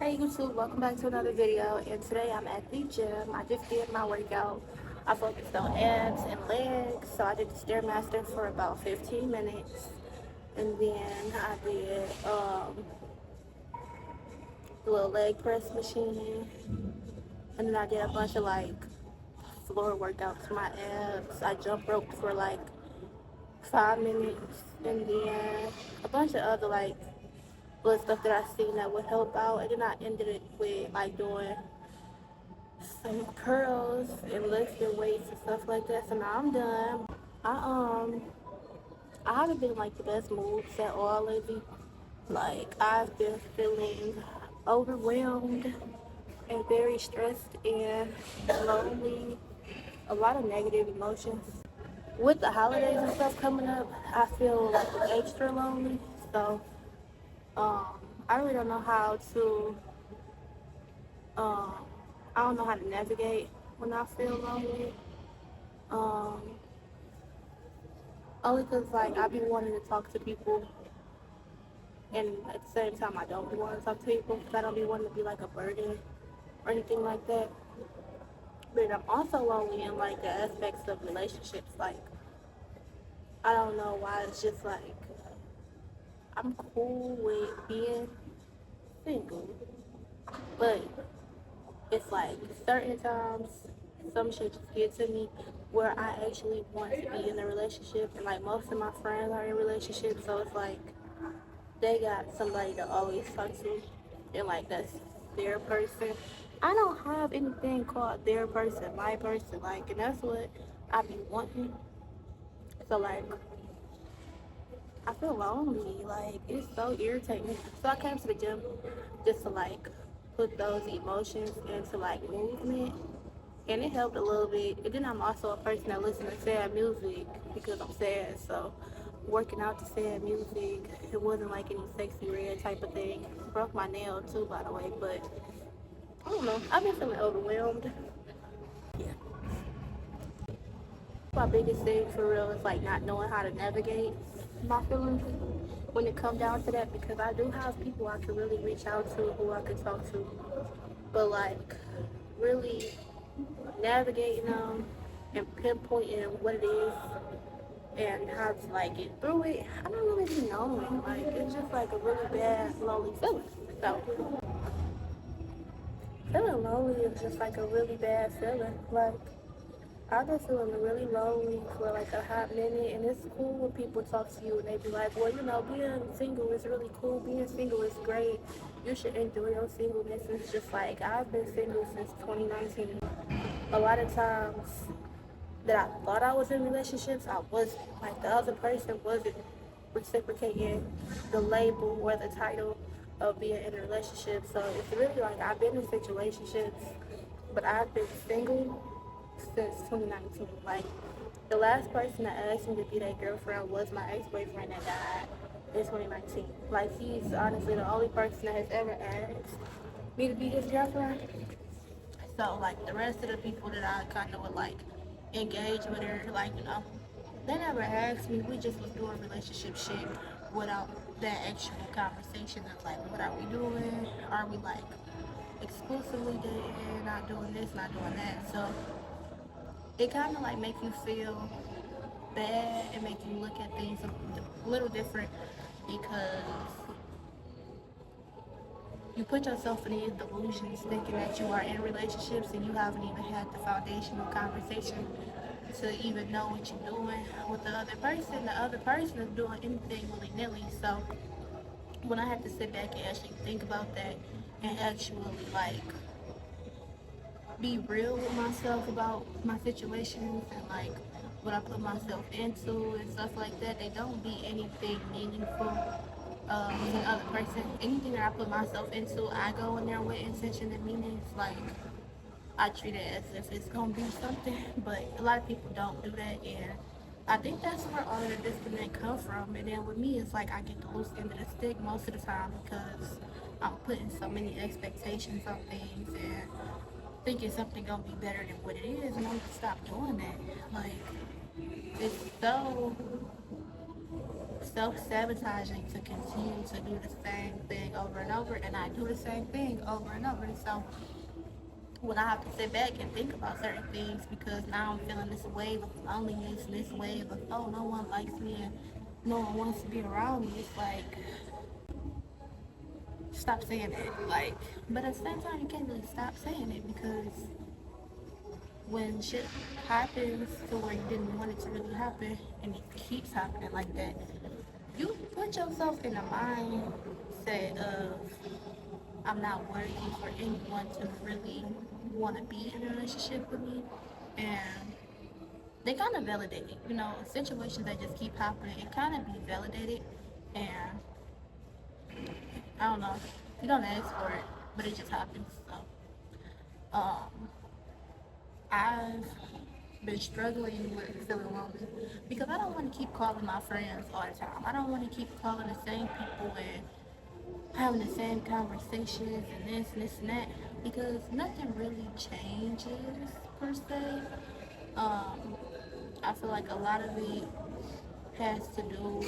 Hey YouTube, welcome back to another video, and today I'm at the gym. I just did my workout. I focused on abs and legs, so I did the Stairmaster for about 15 minutes, and then I did the little leg press machine, and then I did a bunch of like floor workouts for my abs. I jump roped for like 5 minutes, and then a bunch of other like little stuff that I seen that would help out, and then I ended it with like doing some curls and lifting weights and stuff like that. So now I'm done. I um I haven't been like the best moods at all lately. Like I've been feeling overwhelmed and very stressed and lonely. A lot of negative emotions. With the holidays and stuff coming up, I feel like extra lonely. So um I really don't know how to um I don't know how to navigate when I feel lonely. Um, Only because, like, I be wanting to talk to people, and at the same time, I don't be wanting to talk to people because I don't be wanting to be, like, a burden or anything like that. But I'm also lonely in, like, the aspects of relationships. Like, I don't know why it's just, like, I'm cool with being single, but it's, like, certain times, some shit just get to me where I actually want to be in a relationship, and, like, most of my friends are in relationships, so it's, like, they got somebody to always talk to, and like that's their person. I don't have anything called their person, my person, like, and that's what I be wanting. So like, I feel lonely, like it's so irritating. So I came to the gym just to like put those emotions into like movement, and it helped a little bit. And then I'm also a person that listens to sad music because I'm sad. So working out to sad music, it wasn't like any sexy red type of thing. Broke my nail too, by the way. But I don't know. I've been feeling overwhelmed. Yeah. My biggest thing for real is like not knowing how to navigate my feelings when it comes down to that, because I do have people I can really reach out to, who I can talk to, but like really navigating them and pinpointing what it is and how to like get through it, I don't really be knowing. Like it's just like a really bad lonely feeling. So feeling lonely is just like a really bad feeling. Like I've been feeling really lonely for like a hot minute, and it's cool when people talk to you and they be like, well, you know, being single is really cool, being single is great, you should enjoy your singleness. It's just like I've been single since 2019. A lot of times that I thought I was in relationships, I wasn't. Like the other person wasn't reciprocating the label or the title of being in a relationship. So it's really like I've been in situationships, but I've been single since 2019. Like the last person that asked me to be their girlfriend was my ex-boyfriend that died in 2019. Like he's honestly the only person that has ever asked me to be his girlfriend. So like the rest of the people that I kind of would like engage with her, like, you know, they never asked me. We just was doing relationship shit without that actual conversation of like, what are we doing? Are we like exclusively dating? Not doing this, not doing that. So it kind of like make you feel bad and make you look at things a little different, because you put yourself in these delusions thinking that you are in relationships and you haven't even had the foundational conversation to even know what you're doing with the other person. The other person is doing anything willy-nilly. So when I had to sit back and actually think about that and actually like be real with myself about my situations and like what I put myself into and stuff like that, they don't be anything meaningful with the other person. Anything that I put myself into, I go in there with intention and meanings. Like I treat it as if it's gonna be something, but a lot of people don't do that, and I think that's where all of the disconnect come from. And then with me, it's like I get the loose end of the stick most of the time because I'm putting so many expectations on things and thinking something gonna be better than what it is, and I'm gonna stop doing that. Like it's so self-sabotaging to continue to do the same thing over and over, and I do the same thing over and over. So when I have to sit back and think about certain things because now I'm feeling this wave of loneliness, this wave of, oh, no one likes me and no one wants to be around me, it's like, stop saying it. Like, but at the same time, you can't really stop saying it because when shit happens to where you didn't want it to really happen and it keeps happening like that, you put yourself in a mindset of, I'm not worthy for anyone to really want to be in a relationship with me. And they kind of validate it. You know, situations that just keep happening, it kind of be validated. And I don't know, you don't ask for it, but it just happens. So, um, I've been struggling with feeling lonely because I don't want to keep calling my friends all the time. I don't want to keep calling the same people and having the same conversations and this and that because nothing really changes per se. Um, I feel like a lot of it has to do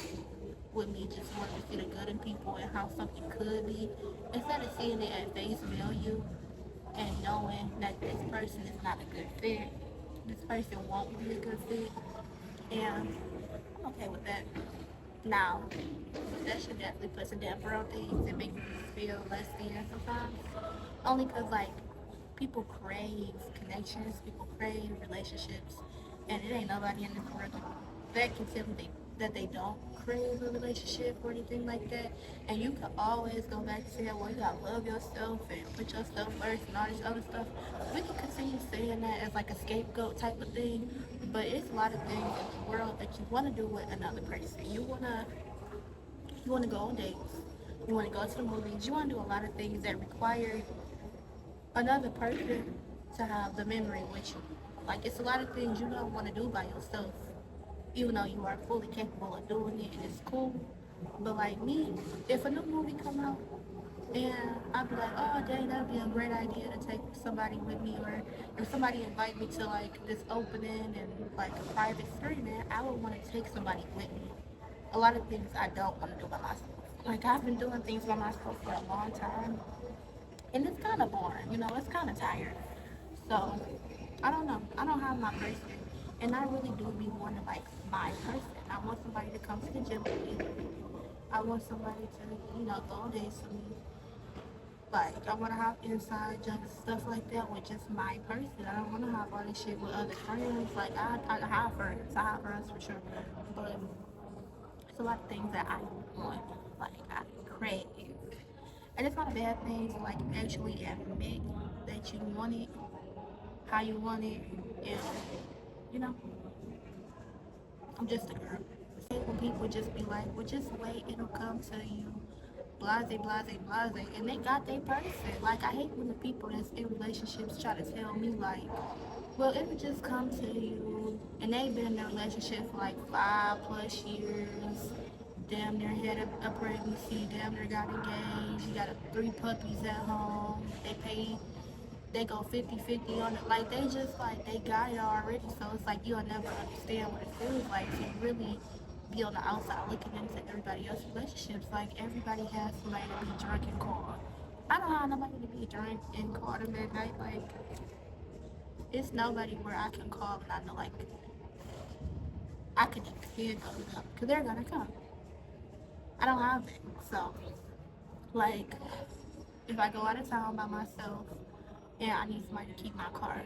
with me just wanting to see the good in people and how something could be instead of seeing it at face value and knowing that this person is not a good fit. This person won't be a good fit, and I'm okay with that. Now, that should definitely put some damper on things and make me feel less than sometimes. Only because, like, people crave connections, people crave relationships, and it ain't nobody in this world that can tell me that they don't crave a relationship or anything like that. And you can always go back to saying, well, you gotta love yourself and put yourself first and all this other stuff. We can continue saying that as like a scapegoat type of thing, but it's a lot of things in the world that you want to do with another person. You wanna go on dates. You wanna go to the movies. You wanna do a lot of things that require another person to have the memory with you. Like it's a lot of things you don't want to do by yourself, even though you are fully capable of doing it and it's cool. But like me, if a new movie come out and I'd be like, oh dang, that'd be a great idea to take somebody with me, or if somebody invite me to like this opening and like a private screening, I would want to take somebody with me. A lot of things I don't want to do by myself. Like I've been doing things by myself for a long time, and it's kind of boring, you know, it's kind of tired. So, I don't know. I don't have my person. And I really do be wanting like my person. I want somebody to come to the gym with me. I want somebody to, go on dates with me. Like, I want to have inside jokes, stuff like that with just my person. I don't want to have all this shit with other friends. Like, I have friends. I have friends for sure. But it's a lot of things that I want. Like, I crave. And it's not a bad thing to like actually admit that you want it, how you want it, and you know, I'm just a girl. When people just be like, well, just wait, it'll come to you, blase, blase, blase, and they got their person. Like, I hate when the people that's in relationships try to tell me, like, well, it would just come to you, and they've been in a relationship for like 5+ years, damn near had a pregnancy, damn near got engaged, you got 3 puppies at home, they go 50-50 on it. Like, they just, like, they got it already. So it's like, you'll never understand what it feels like to really be on the outside looking into everybody else's relationships. Like, everybody has somebody to be drunk and called. I don't have nobody to be drunk and called them at night. Like, it's nobody where I can call and I know, like, I can depend on them. Because they're going to come. I don't have it. So, like, if I go out of town by myself and I need somebody to keep my car,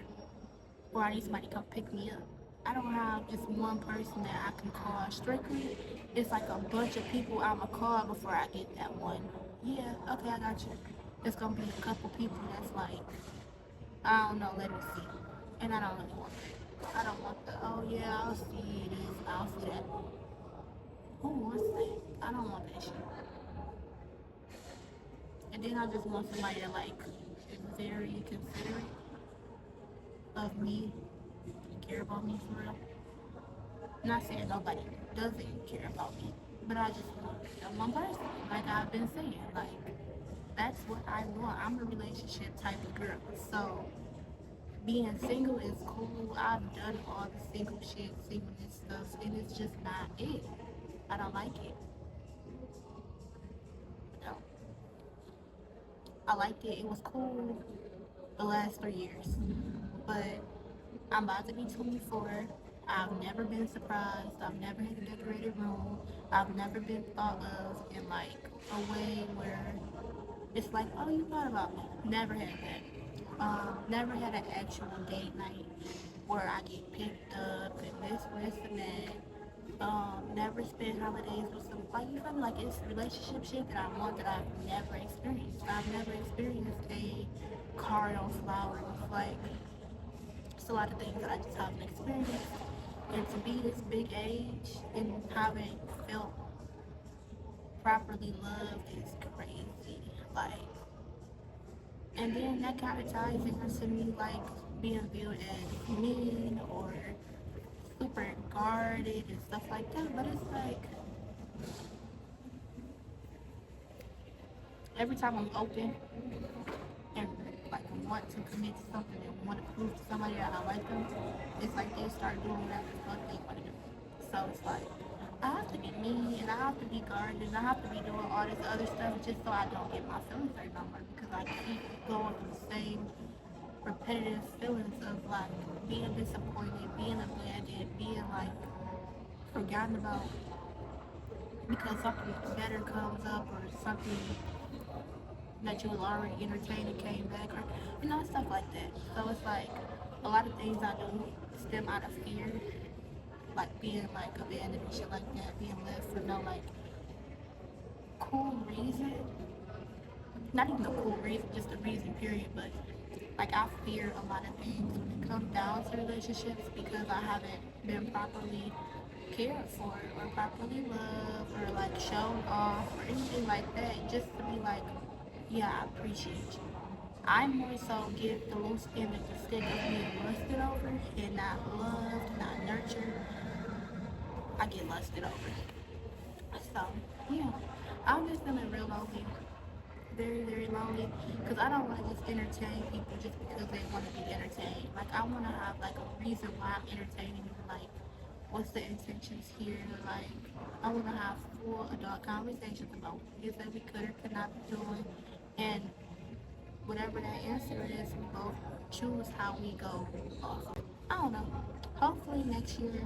or I need somebody to come pick me up, I don't have just one person that I can call strictly. It's like a bunch of people I'ma call before I get that one. Yeah, okay, I got you. It's gonna be a couple people that's like, I don't know, let me see. And I don't really want that. I don't want the, oh yeah, I'll see this, I'll see that. Who wants that? I don't want that shit. And then I just want somebody that like is very considerate of me and care about me for real. I'm not saying nobody doesn't care about me, but I just want one person. Like I've been saying, like that's what I want. I'm a relationship type of girl. So being single is cool. I've done all the single shit, singleness stuff, and it's just not it. I don't like it. No. I liked it. It was cool the last 3 years. But I'm about to be 24. I've never been surprised. I've never had a decorated room. I've never been thought of in like a way where it's like, oh, you thought about me. Never had that. Never had an actual date night where I get picked up and this, and that. Never spent holidays with some, like, you feel me? Like, it's relationship shit that I want that I've never experienced. I've never experienced a card on flowers. Like, it's a lot of things that I just haven't experienced. And to be this big age and haven't felt properly loved is crazy. Like, and then that kind of ties into me, like, being viewed as mean or super guarded and stuff like that. But it's like, every time I'm open and like want to commit to something and want to prove to somebody that I like them, it's like they start doing whatever the fuck they want to do. So it's like, I have to be mean and I have to be guarded and I have to be doing all this other stuff just so I don't get my feelings hurt no more, because I keep going through the same repetitive feelings of like being disappointed, being abandoned, being like forgotten about because something better comes up or something that you was already entertaining came back, or stuff like that. So it's like a lot of things I do stem out of fear, like being like abandoned and shit like that, being left for no like cool reason. Not even a cool reason, just a reason period, but like I fear a lot of things when it comes down to relationships because I haven't been properly cared for or properly loved or like shown off or anything like that, just to be like, yeah, I appreciate you. I more so give the loose end of the stick of being lusted over and not loved, not nurtured. I get lusted over. So, yeah, I'm just feeling real lonely. Very, very lonely. Because I don't want to just entertain people just because they want to be entertained. Like, I want to have, like, a reason why I'm entertaining you. Like, what's the intentions here? Like, I want to have full adult conversations about what it is that we could or could not be doing. And whatever that answer is, we both choose how we go off. I don't know. Hopefully next year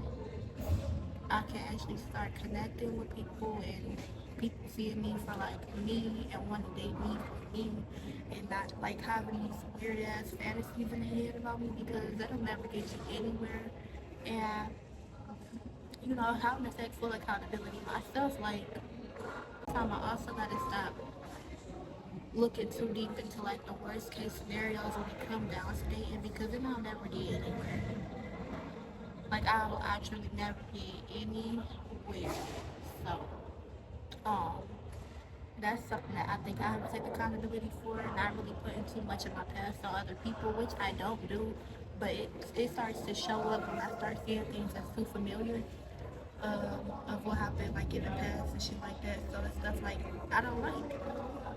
I can actually start connecting with people and people seeing me for like me and want to date me for me and not like having these weird ass fantasies in their head about me, because that'll never get you anywhere. And having to take full accountability myself, like time I also gotta stop looking too deep into like the worst case scenarios when it comes down to dating, because then I'll never get anywhere. Like I will actually never get anywhere. So, um, that's something that I think I have to take accountability for, not really putting too much of my past on other people, which I don't do. But it starts to show up when I start seeing things that's too familiar of what happened like in the past and shit like that. So it's stuff like I don't like.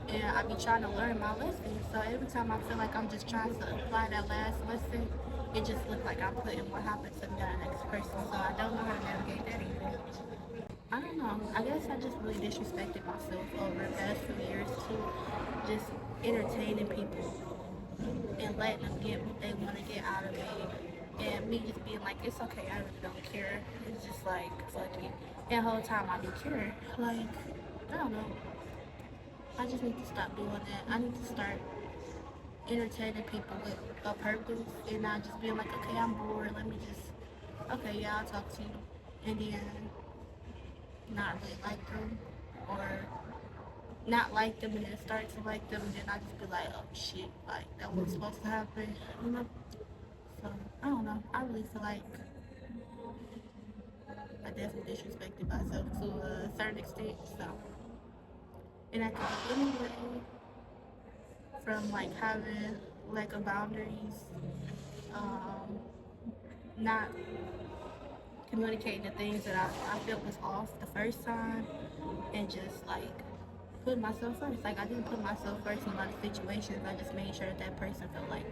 And I be trying to learn my lesson. So every time I feel like I'm just trying to apply that last lesson, it just looks like I'm putting what happened to me on the next person. So I don't know how to navigate that either. I don't know. I guess I just really disrespected myself over the past few years to just entertaining people and letting them get what they want to get out of me. And me just being like, it's okay, I really don't care. It's just like, fuck it. And the whole time I do care. Like, I don't know. I just need to stop doing that. I need to start entertaining people with a purpose and not just being like, okay, I'm bored. Let me just, okay, yeah, I'll talk to you. And then not really like them, or not like them and then start to like them, and then I just be like, oh shit, like that was supposed to happen, you know? So, I don't know. I really feel like I definitely disrespected myself to a certain extent, so. And I could anyway from like having lack of boundaries, um, not communicating the things that I felt was off the first time, and just like putting myself first. Like I didn't put myself first in a lot of situations. I just made sure that person felt like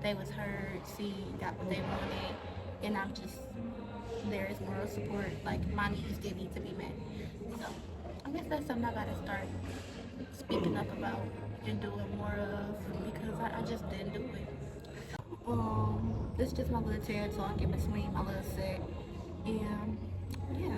they was heard, seen, got what they wanted, and I'm just, there is moral support, like my needs still need to be met. So I guess that's something I gotta start speaking up about and doing more of, because I just didn't do it. This is just my little TED talk in between my little set. And yeah,